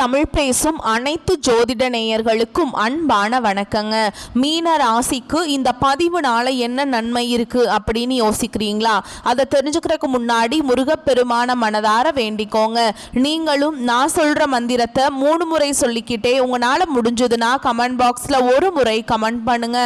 தமிழ் பேசும் அனைத்து ஜோதிட நேயர்களுக்கும் அன்பான வணக்கங்க. மீன ராசிக்கு இந்த பதிவுனால என்ன நன்மை இருக்கு அப்படின்னு யோசிக்கிறீங்களா? அதை தெரிஞ்சுக்கிறதுக்கு முன்னாடி முருகப்பெருமான மனதார வேண்டிக்கோங்க. நீங்களும் நான் சொல்ற மந்திரத்தை 3 முறை சொல்லிக்கிட்டே உங்களால முடிஞ்சதுன்னா கமெண்ட் பாக்ஸ்ல ஒரு முறை கமெண்ட் பண்ணுங்க.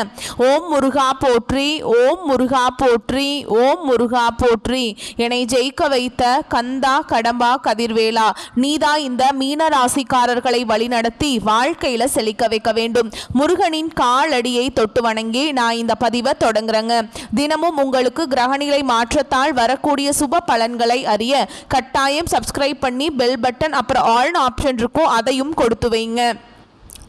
ஓம் முருகா போற்றி, ஓம் முருகா போற்றி, ஓம் முருகா போற்றி. என்னை ஜெயிக்க வைத்த கந்தா கடம்பா கதிர்வேலா, நீதான் இந்த மீன ராசிக்காரர்களை வழிநடத்தி வாழ்க்கையில செழிக்க வைக்க வேண்டும். முருகனின் காலடியை தொட்டு வணங்கி நான் இந்த பதிவை தொடங்குறேங்க. தினமும் உங்களுக்கு கிரகநிலை மாற்றத்தால் வரக்கூடிய சுப பலன்களை அறிய கட்டாயம் சப்ஸ்கிரைப் பண்ணி பெல் பட்டன் அப்புறம் ஆல் ஆப்ஷன் இருக்கும், அதையும் கொடுத்து வைங்க.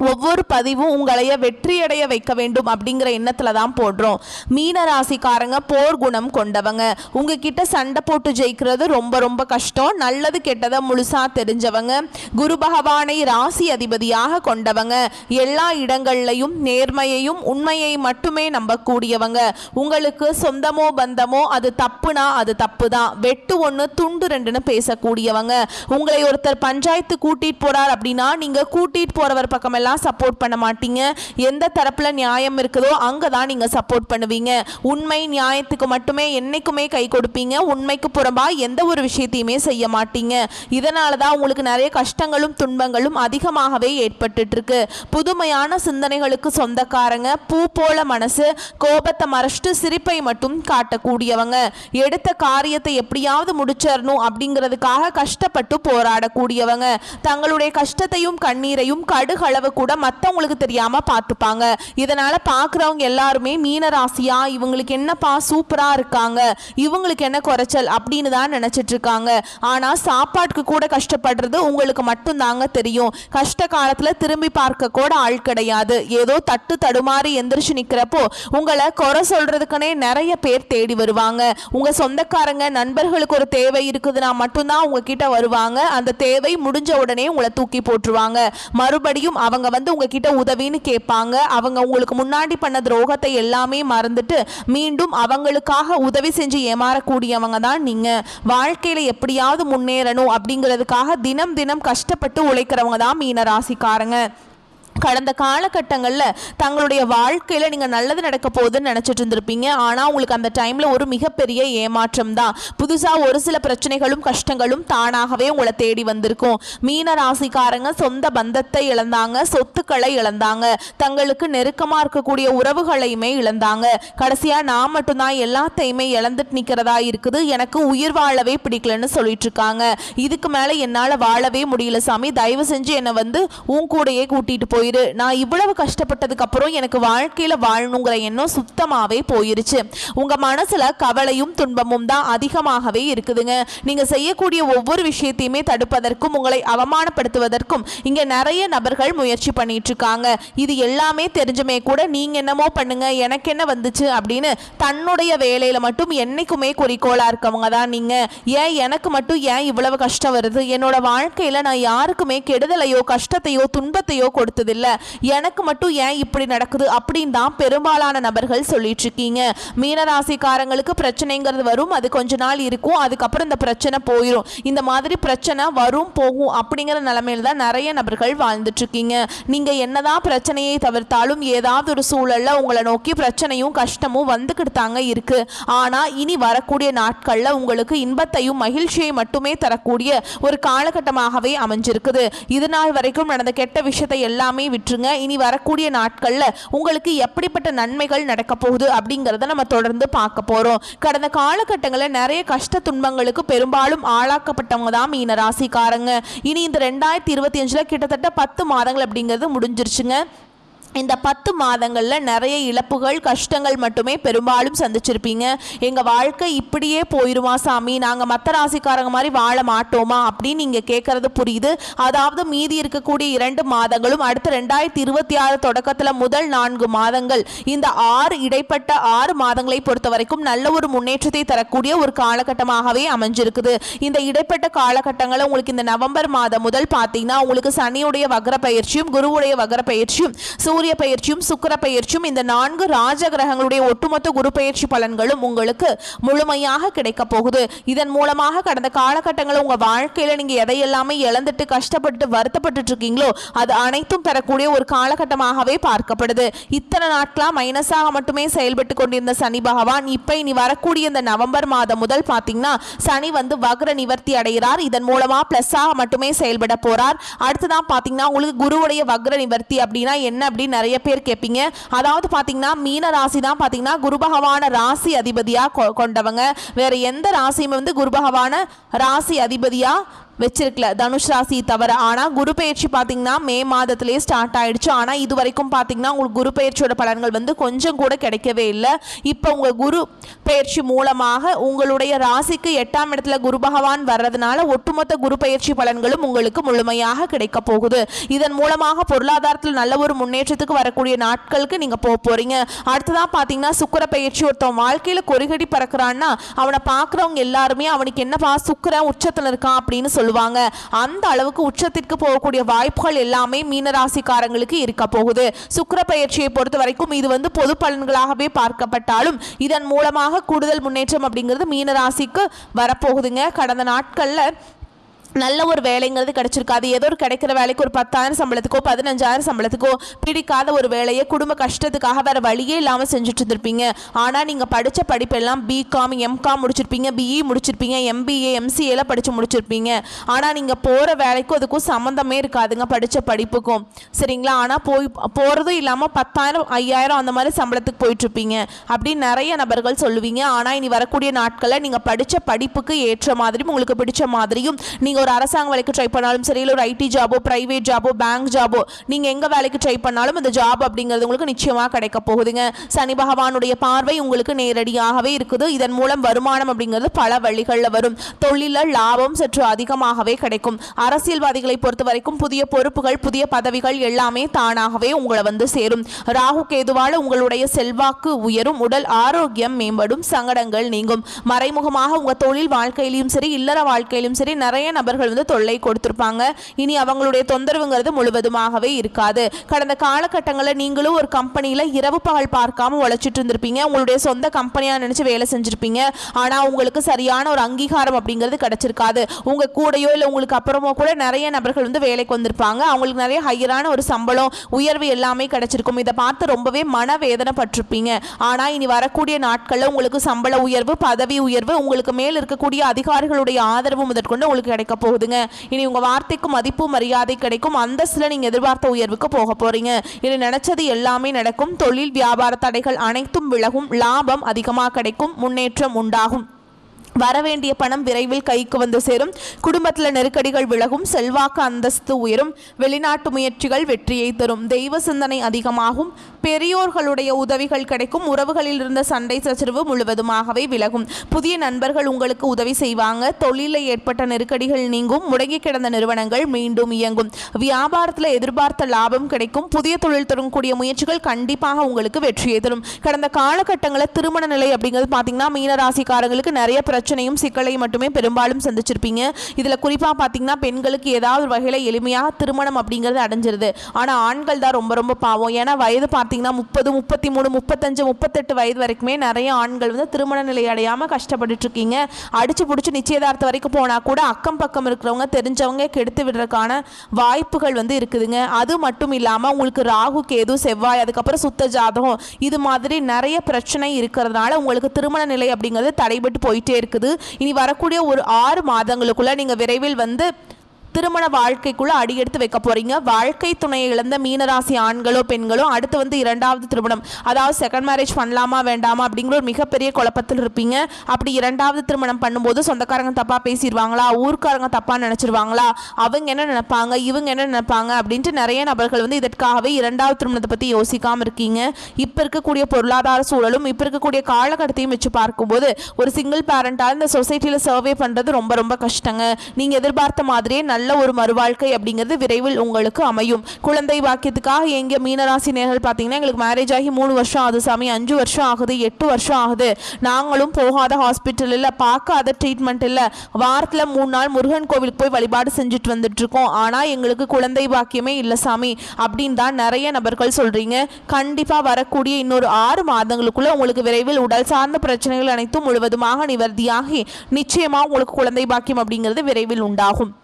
ஒவ்வொரு பதிவும் உங்களைய வெற்றியடைய வைக்க வேண்டும் அப்படிங்கிற எண்ணத்துல தான் போடுறோம். மீன ராசிக்காரங்க போர் குணம் கொண்டவங்க. உங்ககிட்ட சண்டை போட்டு ஜெயிக்கிறது ரொம்ப ரொம்ப கஷ்டம். நல்லது கெட்டதை முழுசா தெரிஞ்சவங்க. குரு பகவானை ராசி அதிபதியாக கொண்டவங்க. எல்லா இடங்கள்லையும் நேர்மையையும் உண்மையை மட்டுமே நம்பக்கூடியவங்க. உங்களுக்கு சொந்தமோ பந்தமோ அது தப்புனா அது தப்பு தான். வெட்டு ஒன்று துண்டு ரெண்டுன்னு பேசக்கூடியவங்க. உங்களை ஒருத்தர் பஞ்சாயத்து கூட்டிட்டு போறார் அப்படின்னா நீங்க கூட்டிட்டு போறவர் பக்கம் சப்போர்ட் பண்ண மாட்டீங்க. எந்த தரப்புல நியாயம் இருக்குதோ அங்கதான் நீங்க சப்போர்ட் பண்ணுவீங்க. உண்மை நியாயத்துக்கு மட்டுமே என்னைக்குமே கை கொடுப்பீங்க. உண்மைக்கு புறம்பா எந்த ஒரு விஷயத்தையுமே செய்ய மாட்டீங்க. இதனாலதான் உங்களுக்கு நிறைய கஷ்டங்களும் துன்பங்களும் அதிகமாகவே ஏற்பட்டு இருக்கு. புதுமையான சிந்தனைகளுக்கு சொந்தக்காரங்க. பூ போல மனசு, கோபத்தை மறைச்சிட்டு சிரிப்பை மட்டும் காட்டக்கூடியவங்க. எடுத்த காரியத்தை எப்படியாவது முடிச்சிடணும் அப்படிங்கிறதுக்காக கஷ்டப்பட்டு போராடக்கூடியவங்க. தங்களுடைய கஷ்டத்தையும் கண்ணீரையும் கடுகளவு கூட மற்றவங்களுக்கு தெரியாம பார்த்துப்பாங்க. இதனால பார்க்குறவங்க எல்லாருமே மீன ராசியா இவங்களுக்கு என்னப்பா சூப்பரா இருக்காங்க, இவங்களுக்கு என்ன குறைச்சல் அப்படின்னு தான் நினைச்சிட்டு இருக்காங்க. ஆனா சாப்பாட்டுக்கு கூட கஷ்டப்படுறது உங்களுக்கு மட்டும் தாங்க தெரியும். கஷ்ட காலத்துல திரும்பி பார்க்க கூட ஆள் கிடையாது. ஏதோ தட்டு தடுமாறி எந்திரிச்சு நிக்கிறப்போ உங்களை குறை சொல்றதுக்குனே நிறைய பேர் தேடி வருவாங்க. உங்க சொந்தக்காரங்க நண்பர்களுக்கு ஒரு தேவை இருக்குதுன்னா மட்டும்தான் உங்ககிட்ட வருவாங்க. அந்த தேவை முடிஞ்ச உடனே உங்களை தூக்கி போட்டுருவாங்க. மறுபடியும் அவங்க உங்ககிட்ட உதவின்னு கேட்பாங்க. அவங்க உங்களுக்கு முன்னாடி பண்ண துரோகத்தை எல்லாமே மறந்துட்டு மீண்டும் அவங்களுக்காக உதவி செஞ்சு ஏமாறக்கூடியவங்க தான் நீங்க. வாழ்க்கையில எப்படியாவது முன்னேறணும் அப்படிங்கிறதுக்காக தினம் தினம் கஷ்டப்பட்டு உழைக்கிறவங்க தான் மீன ராசிக்காரங்க. கடந்த காலகட்டங்களில் தங்களுடைய வாழ்க்கையில் நீங்கள் நல்லது நடக்க போகுதுன்னு நினச்சிட்டு இருந்திருப்பீங்க. ஆனால் உங்களுக்கு அந்த டைமில் ஒரு மிகப்பெரிய ஏமாற்றம் தான். புதுசாக ஒரு சில பிரச்சனைகளும் கஷ்டங்களும் தானாகவே உங்களை தேடி வந்திருக்கும். மீன ராசிக்காரங்க சொந்த பந்தத்தை இழந்தாங்க, சொத்துக்களை இழந்தாங்க, தங்களுக்கு நெருக்கமாக இருக்கக்கூடிய உறவுகளையுமே இழந்தாங்க. கடைசியாக நான் மட்டும்தான் எல்லாத்தையுமே இழந்துட்டு நிற்கிறதா இருக்குது, எனக்கு உயிர் வாழவே பிடிக்கலன்னு சொல்லிட்டு இருக்காங்க. இதுக்கு மேலே என்னால் வாழவே முடியல சாமி, தயவு செஞ்சு என்னை உன் கூடையே கூட்டிகிட்டு போய், நான் இவ்வளவு கஷ்டப்பட்டதுக்கு அப்புறம் எனக்கு வாழ்க்கையில வாழணுங்கிற எண்ணம் சுத்தமாவே போயிருச்சு. உங்க மனசுல கவலையும் துன்பமும் தான் அதிகமாகவே இருக்குதுங்க. நீங்க செய்யக்கூடிய ஒவ்வொரு விஷயத்தையுமே தடுப்பதற்கும் உங்களை அவமானப்படுத்துவதற்கும் இங்க நிறைய நபர்கள் முயற்சி பண்ணிட்டு இருக்காங்க. இது எல்லாமே தெரிஞ்சுமே கூட நீங்க என்னமோ பண்ணுங்க எனக்கு என்ன வந்துச்சு அப்படின்னு தன்னுடைய வேலையில மட்டும் என்னைக்குமே குறிக்கோளா இருக்கவங்க தான் நீங்க. ஏன் எனக்கு மட்டும் ஏன் இவ்வளவு கஷ்டம் வருது, என்னோட வாழ்க்கையில நான் யாருக்குமே கெடுதலையோ கஷ்டத்தையோ துன்பத்தையோ கொடுத்தது இல்ல, எனக்கு மட்டும் ஏன் இப்படி நடக்குது அப்படின்னு தான் பெரும்பாலான நபர்கள் சொல்லிட்டு இருக்கீங்க. மீனராசிக்காரங்களுக்கு பிரச்சனைங்கிறது வரும், அது கொஞ்ச நாள் இருக்கும், அதுக்கப்புறம் இந்த பிரச்சனை போயிடும். இந்த மாதிரி பிரச்சனை வரும் போகும் அப்படிங்கிற நிலைமையில தான் நிறைய நபர்கள் வாழ்ந்துட்டு இருக்கீங்க. நீங்க என்னதான் பிரச்சனையை தவிர்த்தாலும் ஏதாவது ஒரு சூழல்ல உங்களை நோக்கி பிரச்சனையும் கஷ்டமும் வந்துக்கிட்டு தாங்க இருக்கு. ஆனா இனி வரக்கூடிய நாட்கள்ல உங்களுக்கு இன்பத்தையும் மகிழ்ச்சியை மட்டுமே தரக்கூடிய ஒரு காலகட்டமாகவே அமைஞ்சிருக்குது. இது நாள் வரைக்கும் நடந்த கெட்ட விஷயத்தை எல்லாமே விட்டுருங்க. இனி வரக்கூடிய நாட்கள்ல உங்களுக்கு எப்படிப்பட்ட நன்மைகள் நடக்க போகுது அப்படிங்கறத நம்ம தொடர்ந்து பார்க்க போறோம். கடந்த காலகட்டங்களில் நிறைய கஷ்ட துன்பங்களுக்கு பெரும்பாலும் ஆளாக்கப்பட்டவங்க தான் மீன ராசிக்காரங்க. இனி இந்த 2025 கிட்டத்தட்ட 10 மாதங்கள் அப்படிங்கிறது முடிஞ்சிருச்சுங்க. இந்த 10 மாதங்களில் நிறைய இழப்புகள் கஷ்டங்கள் மட்டுமே பெரும்பாலும் சந்திச்சிருப்பீங்க. எங்கள் வாழ்க்கை இப்படியே போயிடுமா சாமி, நாங்கள் மற்ற ராசிக்காரங்க மாதிரி வாழ மாட்டோமா அப்படின்னு நீங்கள் கேட்குறது புரியுது. அதாவது மீதி இருக்கக்கூடிய 2 மாதங்களும் அடுத்த 2026 தொடக்கத்தில் முதல் 4 மாதங்கள், இந்த 6 இடைப்பட்ட 6 மாதங்களை பொறுத்த வரைக்கும் நல்ல ஒரு முன்னேற்றத்தை தரக்கூடிய ஒரு காலகட்டமாகவே அமைஞ்சிருக்குது. இந்த இடைப்பட்ட காலகட்டங்களில் உங்களுக்கு இந்த நவம்பர் மாதம் முதல் பார்த்தீங்கன்னா உங்களுக்கு சனியுடைய வக்ர பயிற்சியும் குருவுடைய வக்ர பயிற்சியும் சூரிய பயிற்சியும் சுக்கிர பயிற்சியும் இந்த 4 ராஜ கிரகங்களுடைய ஒட்டுமொத்த குரு பயிற்சி பலன்களும் உங்களுக்கு முழுமையாக கிடைக்க போகுது. இதன் மூலமாக கடந்த காலகட்டங்களில் உங்க வாழ்க்கையில நீங்க எதையெல்லாமே இழந்துட்டு கஷ்டப்பட்டு வருத்தப்பட்டு இருக்கீங்களோ அது அனைத்தும் பெறக்கூடிய ஒரு காலகட்டமாகவே பார்க்கப்படுது. இத்தனை நாட்களா மைனஸாக மட்டுமே செயல்பட்டு கொண்டிருந்த சனி பகவான் இப்ப இனி வரக்கூடிய இந்த நவம்பர் மாதம் முதல் பாத்தீங்கன்னா சனி வந்து வக்ர நிவர்த்தி அடைகிறார். இதன் மூலமா பிளஸ்ஸாக மட்டுமே செயல்பட போறார். அடுத்ததான் பாத்தீங்கன்னா உங்களுக்கு குருவுடைய வக்ர நிவர்த்தி அப்படின்னா என்ன அப்படின்னு நிறைய பேர் கேட்பீங்க. அதாவது பாத்தீங்கன்னா மீன ராசி தான் பாத்தீங்கன்னா குரு பகவான ராசி அதிபதியா கொண்டவங்க. வேற எந்த ராசியுமே வந்து குரு பகவான ராசி அதிபதியா வச்சிருக்கல, தனுஷ் ராசி தவிர. ஆனால் குரு பயிற்சி பார்த்தீங்கன்னா மே மாதத்திலே ஸ்டார்ட் ஆயிடுச்சு. ஆனால் இது வரைக்கும் பார்த்தீங்கன்னா உங்களுக்கு குரு பயிற்சியோட பலன்கள் வந்து கொஞ்சம் கூட கிடைக்கவே இல்லை. இப்போ உங்கள் குரு பயிற்சி மூலமாக உங்களுடைய ராசிக்கு 8ஆம் இடத்துல குரு பகவான் வர்றதுனால ஒட்டுமொத்த குரு பயிற்சி பலன்களும் உங்களுக்கு முழுமையாக கிடைக்க போகுது. இதன் மூலமாக பொருளாதாரத்தில் நல்ல ஒரு முன்னேற்றத்துக்கு வரக்கூடிய நாட்களுக்கு நீங்கள் போக போறீங்க. அடுத்ததான் பார்த்தீங்கன்னா சுக்கிர பயிற்சி. ஒருத்தன் வாழ்க்கையில் கொறிகடி பறக்கிறான்னா அவனை பார்க்குறவங்க எல்லாருமே அவனுக்கு என்னப்பா சுக்கிரன் உச்சத்தில் இருக்கான் அப்படின்னு சொல்லுவாங்க. அந்த அளவுக்கு உச்சத்திற்கு போகக்கூடிய வாய்ப்புகள் எல்லாமே மீனராசிக்காரங்களுக்கு இருக்க போகுது. சுக்கிர பயிற்சியை பொறுத்த வரைக்கும் இது வந்து பொது பலன்களாகவே பார்க்கப்பட்டாலும் இதன் மூலமாக கூடுதல் முன்னேற்றம் அப்படிங்கிறது மீனராசிக்கு வரப்போகுதுங்க. கடந்த நாட்கள்ல நல்ல ஒரு வேலைங்கிறது கிடைச்சிருக்காது. ஏதோ ஒரு கிடைக்கிற வேலைக்கு ஒரு 10,000 சம்பளத்துக்கோ 15,000 சம்பளத்துக்கோ பிடிக்காத ஒரு வேலையை குடும்ப கஷ்டத்துக்காக வேற வழியே இல்லாமல் செஞ்சுட்டு இருந்திருப்பீங்க. ஆனால் நீங்கள் படித்த படிப்பெல்லாம் பிகாம் எம்காம் முடிச்சிருப்பீங்க, பிஇ முடிச்சிருப்பீங்க, எம்பிஏ எம்சிஏல படித்து முடிச்சிருப்பீங்க. ஆனால் நீங்கள் போகிற வேலைக்கும் அதுக்கும் சம்மந்தமே இருக்காதுங்க படித்த படிப்புக்கும், சரிங்களா? ஆனால் போகிறதும் இல்லாமல் 10,000 5,000 அந்த மாதிரி சம்பளத்துக்கு போயிட்டுருப்பீங்க அப்படின்னு நிறைய நபர்கள் சொல்லுவீங்க. ஆனால் இனி வரக்கூடிய நாட்களில் நீங்கள் படித்த படிப்புக்கு ஏற்ற மாதிரியும் உங்களுக்கு பிடிச்ச மாதிரியும் நீங்கள் ஒரு அரசாங்க வேலைக்கு ட்ரை பண்ணாலும் சரி, இல்லை ஒரு ஐடி ஜாபோ பிரைவேட் ஜாபோ பேங்க் ஜாபோ நீங்கள் எங்கே வேலைக்கு ட்ரை பண்ணாலும் அந்த ஜாப் அப்படிங்கிறது உங்களுக்கு நிச்சயமாக கிடைக்க போகுதுங்க. சனி பகவானுடைய பார்வை உங்களுக்கு நேரடியாகவே இருக்குது. இதன் மூலம் வருமானம் அப்படிங்கிறது பல வழிகளில் வரும். தொழிலில் லாபம் சற்று அதிகமாகவே கிடைக்கும். அரசியல்வாதிகளை பொறுத்த வரைக்கும் புதிய பொறுப்புகள் புதிய பதவிகள் எல்லாமே தானாகவே உங்களை வந்து சேரும். ராகு கேதுவால உங்களுடைய செல்வாக்கு உயரும், உடல் ஆரோக்கியம் மேம்படும், சங்கடங்கள் நீங்கும். மறைமுகமாக உங்கள் தொழில் வாழ்க்கையிலும் சரி இல்லற வாழ்க்கையிலும் சரி நிறைய நபர்கள் வந்து தொல்லை கொடுத்திருப்பாங்க. இனி அவங்களுடைய தொந்தரவுங்கிறது முழுவதுமாகவே இருக்காது. கடந்த காலகட்டங்களில் நீங்களும் ஒரு கம்பெனியில் இரவு பகல் பார்க்காம உழைச்சிட்டு இருந்திருப்பீங்க. உங்களுடைய சொந்த கம்பெனியாக நினைச்சு வேலை செஞ்சிருப்பீங்க. ஆனால் உங்களுக்கு சரியான ஒரு அங்கீகாரம் அப்படிங்கிறது கிடைச்சிருக்காது. உங்க கூடயோ இல்லை உங்களுக்கு அப்புறமோ கூட நிறைய நபர்கள் வந்து வேலைக்கு வந்திருப்பாங்க. அவங்களுக்கு நிறைய ஹையரான ஒரு சம்பளம் உயர்வு எல்லாமே கிடைச்சிருக்கும். இதை பார்த்து ரொம்பவே மனவேதனை பட்டிருப்பீங்க. ஆனால் இனி வரக்கூடிய நாட்களில் உங்களுக்கு சம்பள உயர்வு பதவி உயர்வு உங்களுக்கு மேல் இருக்கக்கூடிய அதிகாரிகளுடைய ஆதரவு முதற்கொண்டு உங்களுக்கு கிடைக்க போகுதுங்க. இனி உங்க வார்த்தைக்கு மதிப்பு மரியாதை கிடைக்கும். அந்தஸ்துல நீங்க எதிர்பார்த்த உயர்வுக்கு போக போறீங்க. இனி நினைச்சது எல்லாமே நடக்கும். தொழில் வியாபார தடைகள் அனைத்தும் விலகும். லாபம் அதிகமாக கிடைக்கும். முன்னேற்றம் உண்டாகும். வரவேண்டிய பணம் விரைவில் கைக்கு வந்து சேரும். குடும்பத்தில் நெருக்கடிகள் விலகும். செல்வாக்கு அந்தஸ்து உயரும். வெளிநாட்டு முயற்சிகள் வெற்றியை தரும். தெய்வ சிந்தனை அதிகமாகும். பெரியோர்களுடைய உதவிகள் கிடைக்கும். உறவுகளில் இருந்த சண்டை சச்சரவு முழுவதுமாகவே விலகும். புதிய நண்பர்கள் உங்களுக்கு உதவி செய்வாங்க. தொழிலில் ஏற்பட்ட நெருக்கடிகள் நீங்கும். முடங்கி கிடந்த நிறுவனங்கள் மீண்டும் இயங்கும். வியாபாரத்தில் எதிர்பார்த்த லாபம் கிடைக்கும். புதிய தொழில் தொடங்கக்கூடிய முயற்சிகள் கண்டிப்பாக உங்களுக்கு வெற்றியை தரும். கடந்த காலகட்டங்களில் திருமண நிலை அப்படிங்கிறது பார்த்தீங்கன்னா மீனராசிக்காரங்களுக்கு நிறைய பிரச்சனையும் சிக்கலையும் மட்டுமே பெரும்பாலும் சந்திச்சிருப்பீங்க. இதில் குறிப்பாக பார்த்தீங்கன்னா பெண்களுக்கு ஏதாவது ஒரு வகையில் எளிமையாக திருமணம் அப்படிங்கிறது அடைஞ்சிருது. ஆனால் ஆண்கள் தான் ரொம்ப ரொம்ப பாவம். ஏன்னா வயது பார்த்தீங்கன்னா 30 33 35 38 வயது வரைக்குமே நிறைய ஆண்கள் வந்து திருமண நிலை அடையாமல் கஷ்டப்பட்டு இருக்கீங்க. அடிச்சு பிடிச்சி நிச்சயதார்த்தம் வரைக்கும் போனால் கூட அக்கம் பக்கம் இருக்கிறவங்க தெரிஞ்சவங்க கெடுத்து விடுறதுக்கான வாய்ப்புகள் வந்து இருக்குதுங்க. அது மட்டும் இல்லாமல் உங்களுக்கு ராகு கேது செவ்வாய் அதுக்கப்புறம் சுத்த ஜாதகம் இது மாதிரி நிறைய பிரச்சனை இருக்கிறதுனால உங்களுக்கு திருமண நிலை அப்படிங்கிறது தடைபட்டு போயிட்டே இருக்குது. இனி வரக்கூடிய ஒரு 6 மாதங்களுக்குள்ள நீங்க விரைவில் வந்து திருமண வாழ்க்கைக்குள்ள அடியெடுத்து வைக்க போறீங்க. வாழ்க்கை துணையை இழந்த மீனராசி ஆண்களோ பெண்களோ அடுத்து வந்து 2வது திருமணம் அதாவது செகண்ட் மேரேஜ் பண்ணலாமா வேண்டாமா அப்படிங்கிற ஒரு மிகப்பெரிய குழப்பத்தில் இருப்பீங்க. அப்படி 2வது திருமணம் பண்ணும்போது சொந்தக்காரங்க தப்பா பேசிடுவாங்களா, ஊர்க்காரங்க தப்பா நினைச்சிருவாங்களா, அவங்க என்ன நினைப்பாங்க இவங்க என்ன நினைப்பாங்க அப்படின்ட்டு நிறைய நபர்கள் வந்து இதற்காகவே 2வது திருமணத்தை பத்தி யோசிக்காம இருக்கீங்க. இப்ப இருக்கக்கூடிய பொருளாதார சூழலும் இப்ப இருக்கக்கூடிய காலகட்டத்தையும் வச்சு பார்க்கும்போது ஒரு சிங்கிள் பேரண்டா இந்த சொசைட்டில சர்வே பண்றது ரொம்ப ரொம்ப கஷ்டங்க. நீங்க எதிர்பார்த்த மாதிரியே நல்ல நல்ல ஒரு மறுவாழ்க்கை அப்படிங்கிறது விரைவில் உங்களுக்கு அமையும். குழந்தை பாக்கியத்துக்காக எங்க மீனராசி நேர்கள் பார்த்தீங்கன்னா, எங்களுக்கு மேரேஜ் ஆகி 3 வருஷம் ஆகுது சாமி, 5 வருஷம் ஆகுது, 8 வருஷம் ஆகுது, நாங்களும் போகாத ஹாஸ்பிட்டல் இல்லை, பார்க்காத ட்ரீட்மெண்ட் இல்லை, வாரத்தில் 3 நாள் முருகன் கோவிலுக்கு போய் வழிபாடு செஞ்சுட்டு வந்துட்டு இருக்கோம், ஆனால் எங்களுக்கு குழந்தை பாக்கியமே இல்லை சாமி அப்படின்னு தான் நிறைய நபர்கள் சொல்றீங்க. கண்டிப்பா வரக்கூடிய இன்னொரு 6 மாதங்களுக்குள்ள உங்களுக்கு விரைவில் உடல் சார்ந்த பிரச்சனைகள் அனைத்தும் முழுவதுமாக நிவர்த்தியாகி நிச்சயமா உங்களுக்கு குழந்தை பாக்கியம் அப்படிங்கிறது விரைவில் உண்டாகும்.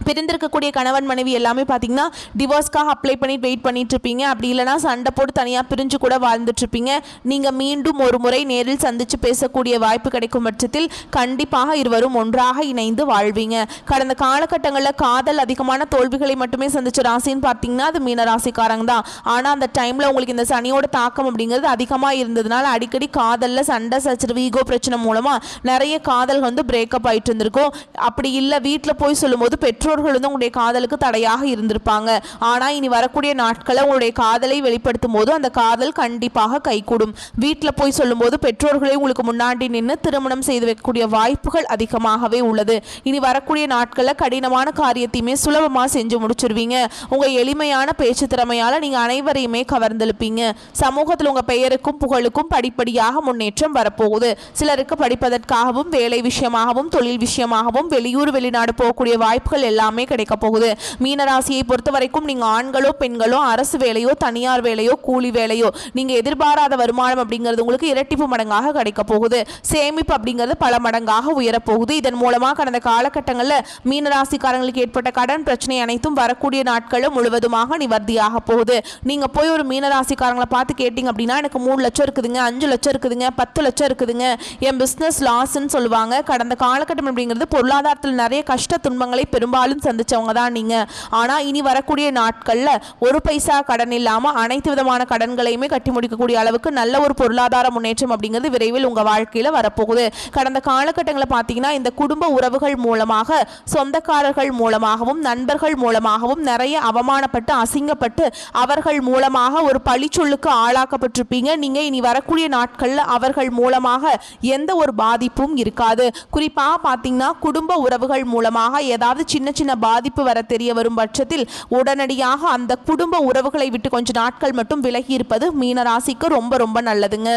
பிரிந்திருக்கக்கூடிய கணவன் மனைவி எல்லாமே பார்த்தீங்கன்னா டிவோர்ஸ்க்காக அப்ளை பண்ணிட்டு வெயிட் பண்ணிட்டு இருப்பீங்க. அப்படி இல்லைனா சண்டை போட்டு தனியாக பிரிஞ்சு கூட வாழ்ந்துட்டு இருப்பீங்க. நீங்கள் மீண்டும் ஒரு முறை நேரில் சந்தித்து பேசக்கூடிய வாய்ப்பு கிடைக்கும் பட்சத்தில் கண்டிப்பாக இருவரும் ஒன்றாக இணைந்து வாழ்வீங்க. கடந்த காலகட்டங்களில் காதல் அதிகமான தோல்விகளை மட்டுமே சந்திச்ச ராசின்னு பார்த்தீங்கன்னா அது மீன ராசிக்காரங்க தான். ஆனால் அந்த டைமில் உங்களுக்கு இந்த சனியோட தாக்கம் அப்படிங்கிறது அதிகமாக இருந்ததுனால அடிக்கடி காதலில் சண்டை சச்சரவு ஈகோ பிரச்சனை மூலமாக நிறைய காதல் வந்து பிரேக்கப் ஆகிட்டு இருந்திருக்கும். அப்படி இல்லை வீட்டில் போய் சொல்லும்போது பெற்றோர்கள் வந்து உங்களுடைய காதலுக்கு தடையாக இருந்திருப்பாங்க. ஆனா இனி வரக்கூடிய நாட்களில் உங்களுடைய காதலை வெளிப்படுத்தும் போது அந்த காதல் கண்டிப்பாக கைகூடும். வீட்டில் போய் சொல்லும் போது பெற்றோர்களை உங்களுக்கு முன்னாடி நின்று திருமணம் செய்து வைக்கக்கூடிய வாய்ப்புகள் அதிகமாகவே உள்ளது. இனி வரக்கூடிய நாட்களில் கடினமான காரியத்தையுமே சுலபமாக செஞ்சு முடிச்சிருவீங்க. உங்க எளிமையான பேச்சு திறமையால நீங்க அனைவரையுமே கவர்ந்தெழுப்பீங்க. சமூகத்தில் உங்க பெயருக்கும் புகழுக்கும் படிப்படியாக முன்னேற்றம் வரப்போகுது. சிலருக்கு படிப்பதற்காகவும் வேலை விஷயமாகவும் தொழில் விஷயமாகவும் வெளியூர் வெளிநாடு போகக்கூடிய வாய்ப்புகள் எல்லாமே கிடைக்க போகுது. மீனராசியை பொறுத்த வரைக்கும் நீங்க ஆண்களோ பெண்களோ அரசு வேலையோ தனியார் வேலையோ கூலி வேலையோ நீங்க எதிர்பாராத வருமானம் அப்படிங்கிறது உங்களுக்கு இரட்டிப்பு மடங்காக கிடைக்க போகுது. சேமிப்பு அப்படிங்கிறது பல மடங்காக உயரப்போகுது. இதன் மூலமாக கடந்த காலகட்டங்களில் மீனராசிக்காரங்களுக்கு ஏற்பட்ட கடன் பிரச்சனை அனைத்தும் வரக்கூடிய நாட்களும் முழுவதுமாக நிவர்த்தியாக போகுது. நீங்க போய் ஒரு மீனராசிக்காரங்களை பார்த்து கேட்டீங்க அப்படின்னா எனக்கு 3 லட்சம் இருக்குதுங்க, 5 லட்சம் இருக்குதுங்க, 10 லட்சம் இருக்குதுங்க, என் பிசினஸ் லாஸ்ன்னு சொல்லுவாங்க. கடந்த காலகட்டம் அப்படிங்கிறது பொருளாதாரத்தில் நிறைய கஷ்ட துன்பங்களை பெரும்பாலும் சந்திச்சவங்க தான் நீங்க. ஆனா இனி வரக்கூடிய நாட்கள்ல ஒரு பைசா கடன் இல்லாம அனைத்து விதமான கடன்களையுமே கட்டி முடிக்கக்கூடிய அளவுக்கு நல்ல ஒரு பொருளாதார முன்னேற்றம் அப்படிங்கிறது விரைவில் உங்க வாழ்க்கையில வரப்போகுது. கடந்த காலகட்டங்களில் பார்த்தீங்கன்னா இந்த குடும்ப உறவுகள் மூலமாக சொந்தக்காரர்கள் மூலமாகவும் நண்பர்கள் மூலமாகவும் நிறைய அவமானப்பட்டு அசிங்கப்பட்டு அவர்கள் மூலமாக ஒரு பழிச்சொல்லுக்கு ஆளாக்கப்பட்டிருப்பீங்க. நீங்க இனி வரக்கூடிய நாட்கள்ல அவர்கள் மூலமாக எந்த ஒரு பாதிப்பும் இருக்காது. குறிப்பாக பார்த்தீங்கன்னா குடும்ப உறவுகள் மூலமாக ஏதாவது சின்ன சின்ன பாதிப்பு வர தெரிய வரும் பட்சத்தில் உடனடியாக அந்த குடும்ப உறவுகளை விட்டு கொஞ்ச நாட்கள் மட்டும் விலகி இருப்பது மீனராசிக்கு ரொம்ப ரொம்ப நல்லதுங்க.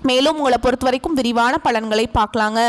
மேலும் உங்களை பொறுத்த வரைக்கும் விரிவான பலன்களை பார்க்கலாங்க.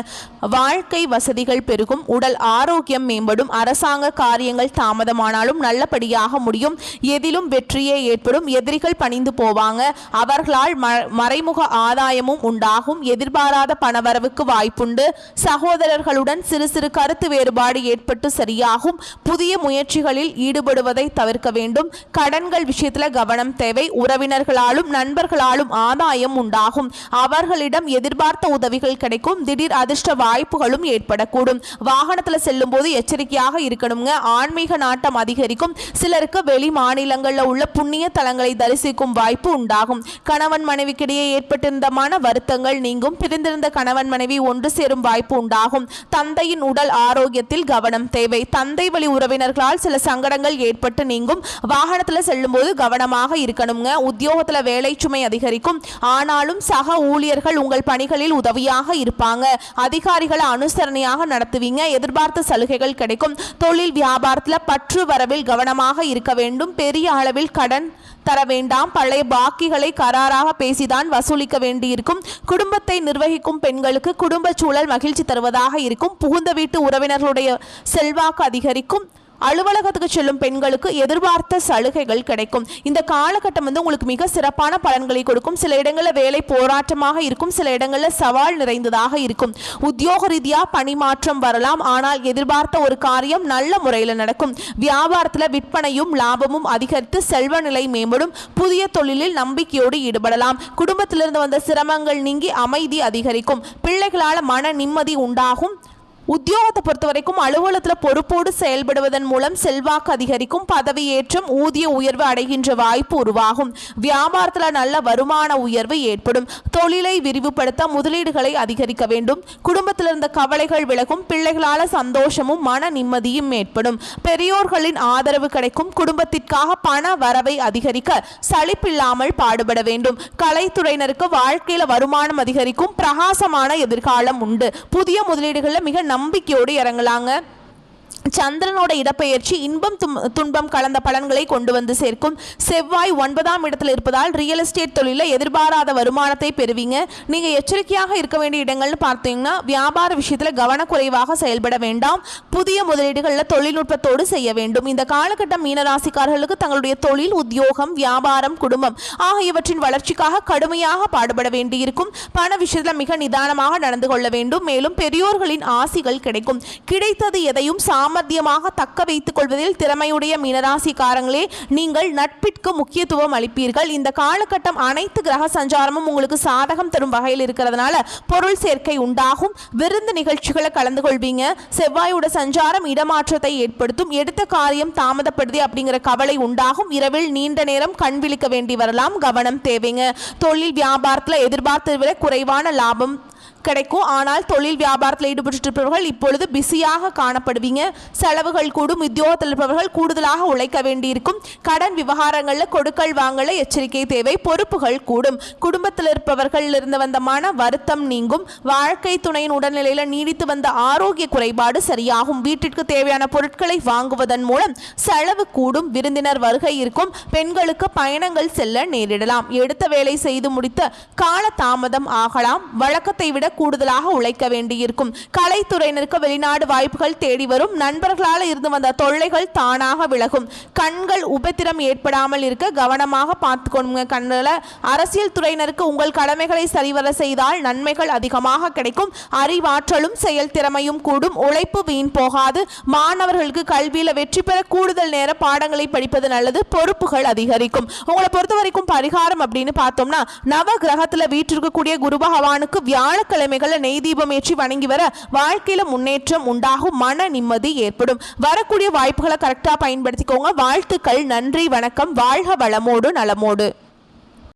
வாழ்க்கை வசதிகள் பெருகும், உடல் ஆரோக்கியம் மேம்படும், அரசாங்க காரியங்கள் தாமதமானாலும் நல்லபடியாக முடியும், எதிலும் வெற்றியே ஏற்படும், எதிரிகள் பணிந்து போவாங்க, அவர்களால் மறைமுக ஆதாயமும் உண்டாகும், எதிர்பாராத பணவரவுக்கு வாய்ப்புண்டு, சகோதரர்களுடன் சிறு சிறு கருத்து வேறுபாடு ஏற்பட்டு சரியாகும், புதிய முயற்சிகளில் ஈடுபடுவதை தவிர்க்க வேண்டும், கடன்கள் விஷயத்தில் கவனம் தேவை, உறவினர்களாலும் நண்பர்களாலும் ஆதாயம் உண்டாகும், அவர்களிடம் எதிர்பார்த்த உதவிகள் கிடைக்கும், திடீர் அதிர்ஷ்ட வாய்ப்புகளும் ஏற்படக்கூடும், வாகனத்தில் செல்லும் போது எச்சரிக்கையாக இருக்கணுங்க, ஆன்மீக நாட்டம் அதிகரிக்கும், சிலருக்கு வெளி மாநிலங்களில் உள்ள புண்ணிய தலங்களை தரிசிக்கும் வாய்ப்பு உண்டாகும், கணவன் மனைவிக்கிடையே ஏற்பட்டிருந்த மன வருத்தங்கள் நீங்கும், பிரிந்திருந்த கணவன் மனைவி ஒன்று சேரும் வாய்ப்பு உண்டாகும், தந்தையின் உடல் ஆரோக்கியத்தில் கவனம் தேவை, தந்தை வழி உறவினர்களால் சில சங்கடங்கள் ஏற்பட்டு நீங்கும், வாகனத்தில் செல்லும் போது கவனமாக இருக்கணுங்க, உத்தியோகத்தில் வேலை சுமை அதிகரிக்கும், ஆனாலும் சக ஊழியர்கள் உங்கள் பணிகளில் உதவியாக இருப்பாங்க, அதிகாரிகளை அனுசரணையாக நடத்துவீங்க, எதிர்பார்த்த சலுகைகள் கிடைக்கும், தொழில் வியாபாரத்தில் பற்று வரவில் கவனமாக இருக்க வேண்டும், பெரிய அளவில் கடன் தர வேண்டாம், பழைய பாக்கிகளை கராராக பேசிதான் வசூலிக்க வேண்டியிருக்கும், குடும்பத்தை நிர்வகிக்கும் பெண்களுக்கு குடும்ப சூழல் மகிழ்ச்சி தருவதாக இருக்கும், புகுந்த வீட்டு உறவினர்களுடைய செல்வாக்கு அதிகரிக்கும், அலுவலகத்துக்கு செல்லும் பெண்களுக்கு எதிர்பார்த்த சலுகைகள் கிடைக்கும். இந்த காலகட்டம் வந்து உங்களுக்கு மிக சிறப்பான பலன்களை கொடுக்கும். சில இடங்களில் வேலை போராட்டமாக இருக்கும், சில இடங்களில் சவால் நிறைந்ததாக இருக்கும், உத்தியோக ரீதியாக பணிமாற்றம் வரலாம், ஆனால் எதிர்பார்த்த ஒரு காரியம் நல்ல முறையில் நடக்கும், வியாபாரத்தில் விற்பனையும் லாபமும் அதிகரித்து செல்வ நிலை மேம்படும், புதிய தொழிலில் நம்பிக்கையோடு ஈடுபடலாம், குடும்பத்திலிருந்து வந்த சிரமங்கள் நீங்கி அமைதி அதிகரிக்கும், பிள்ளைகளால் மன நிம்மதி உண்டாகும், உத்தியோகத்தை பொறுத்த வரைக்கும் அலுவலகத்தில் பொறுப்போடு செயல்படுவதன் மூலம் செல்வாக்கு அதிகரிக்கும், பதவி ஏற்றம் ஊதிய உயர்வு அடைகின்ற வாய்ப்பு உருவாகும், வியாபாரத்தில் நல்ல வருமான உயர்வு ஏற்படும், தொழிலை விரிவுபடுத்த முதலீடுகளை அதிகரிக்க வேண்டும், குடும்பத்தில் இருந்த கவலைகள் விலகும், பிள்ளைகளால் சந்தோஷமும் மன நிம்மதியும் ஏற்படும், பெரியோர்களின் ஆதரவு கிடைக்கும், குடும்பத்திற்காக பண வரவை அதிகரிக்க சலிப்பில்லாமல் பாடுபட வேண்டும், கலைத்துறையினருக்கு வாழ்க்கையில் வருமானம் அதிகரிக்கும், பிரகாசமான எதிர்காலம் உண்டு, புதிய முதலீடுகளில் மிக நம்பிக்கையோடு இறங்கலாங்க. சந்திரனோட இடப்பெயர்ச்சி இன்பம் துன்பம் கலந்த பலன்களை கொண்டு வந்து சேர்க்கும். செவ்வாய் 9ஆம் இடத்துல இருப்பதால் ரியல் எஸ்டேட் தொழில எதிர்பாராத வருமானத்தை பெறுவீங்க. நீங்க எச்சரிக்கையாக இருக்க வேண்டிய இடங்கள்னு பார்த்தீங்கன்னா வியாபார விஷயத்துல கவனக்குறைவாக செயல்பட வேண்டாம். புதிய முதலீடுகளில் தொழில்நுட்பத்தோடு செய்ய வேண்டும். இந்த காலகட்டம் மீனராசிக்காரர்களுக்கு தங்களுடைய தொழில், உத்தியோகம், வியாபாரம், குடும்பம் ஆகியவற்றின் வளர்ச்சிக்காக கடுமையாக பாடுபட வேண்டியிருக்கும். பண விஷயத்துல மிக நிதானமாக நடந்து கொள்ள வேண்டும். மேலும் பெரியோர்களின் ஆசிகள் கிடைக்கும். கிடைத்தது எதையும் சாமர்த்தியமாக தக்க வைத்துக் கொள்வதில் திறமையுடைய மீனராசிக்காரங்களே நீங்கள் நட்பிற்கு முக்கியத்துவம் அளிப்பீர்கள். இந்த காலகட்டம் அனைத்து கிரக சஞ்சாரமும் உங்களுக்கு சாதகம் தரும் வகையில் இருக்கிறதுனால பொருள் சேர்க்கை உண்டாகும். விருந்து நிகழ்ச்சிகளை கலந்து கொள்வீங்க. செவ்வாயோட சஞ்சாரம் இடமாற்றத்தை ஏற்படுத்தும். எடுத்த காரியம் தாமதப்படுது அப்படிங்கிற கவலை உண்டாகும். இரவில் நீண்ட நேரம் கண் விழிக்க வேண்டி வரலாம். கவனம் தேவைங்க. தொழில் வியாபாரத்தில் எதிர்பார்த்ததை விட குறைவான லாபம் கிடைக்கும். ஆனால் தொழில் வியாபாரத்தில் ஈடுபட்டு இருப்பவர்கள் இப்பொழுது பிஸியாக காணப்படுவீங்க. செலவுகள் கூடும். உத்தியோகத்தில் இருப்பவர்கள் கூடுதலாக உழைக்க வேண்டியிருக்கும். கடன் விவகாரங்களில் கொடுக்கல் வாங்கல எச்சரிக்கை தேவை. பொறுப்புகள் கூடும். குடும்பத்தில் இருப்பவர்கள் இருந்து வந்த மன வருத்தம் நீங்கும். வாழ்க்கை துணையின் உடல்நிலையில் நீடித்து வந்த ஆரோக்கிய குறைபாடு சரியாகும். வீட்டிற்கு தேவையான பொருட்களை வாங்குவதன் மூலம் செலவு கூடும். விருந்தினர் வருகை இருக்கும். பெண்களுக்கு பயணங்கள் செல்ல நேரிடலாம். எடுத்த வேலை செய்து முடித்த கால தாமதம் ஆகலாம். வழக்கத்தை விட கூடுதலாக உழைக்க வேண்டியிருக்கும். கலைத்துறையினருக்கு வெளிநாடு வாய்ப்புகள் தேடி வரும். நண்பர்களால் இருந்து வந்த தொல்லைகள் தானாக விலகும். கண்கள் உபத்திரம் ஏற்படாமல் இருக்க கவனமாக பார்த்துக்கொள்ளுங்க. கண்ணில் அரசியல் துறையினருக்கு உங்கள் கடமைகளை சரிவர செய்தால் நன்மைகள் அதிகமாக கிடைக்கும். அறிவாற்றலும் செயல் திறமையும் கூடும். உழைப்பு வீண் போகாது. மாணவர்களுக்கு கல்வியில் வெற்றி பெற கூடுதல் நேர பாடங்களை படிப்பது நல்லது. பொறுப்புகள் அதிகரிக்கும். உங்களை பொறுத்த வரைக்கும் பரிகாரம் அப்படின்னு பார்த்தோம்னா நவ கிரகத்தில் வீற்றிருக்கக்கூடிய குரு பகவானுக்கு வியாழக்கிழமைகளை நெய் தீபம் ஏற்றி வணங்கி வர வாழ்க்கையில முன்னேற்றம் உண்டாகும். மன நிம்மதி ஏற்படும். வரக்கூடிய வாய்ப்புகளை கரெக்டா பயன்படுத்திக்கோங்க. வாழ்த்துக்கள். நன்றி, வணக்கம். வாழ்க வளமோடு நலமோடு.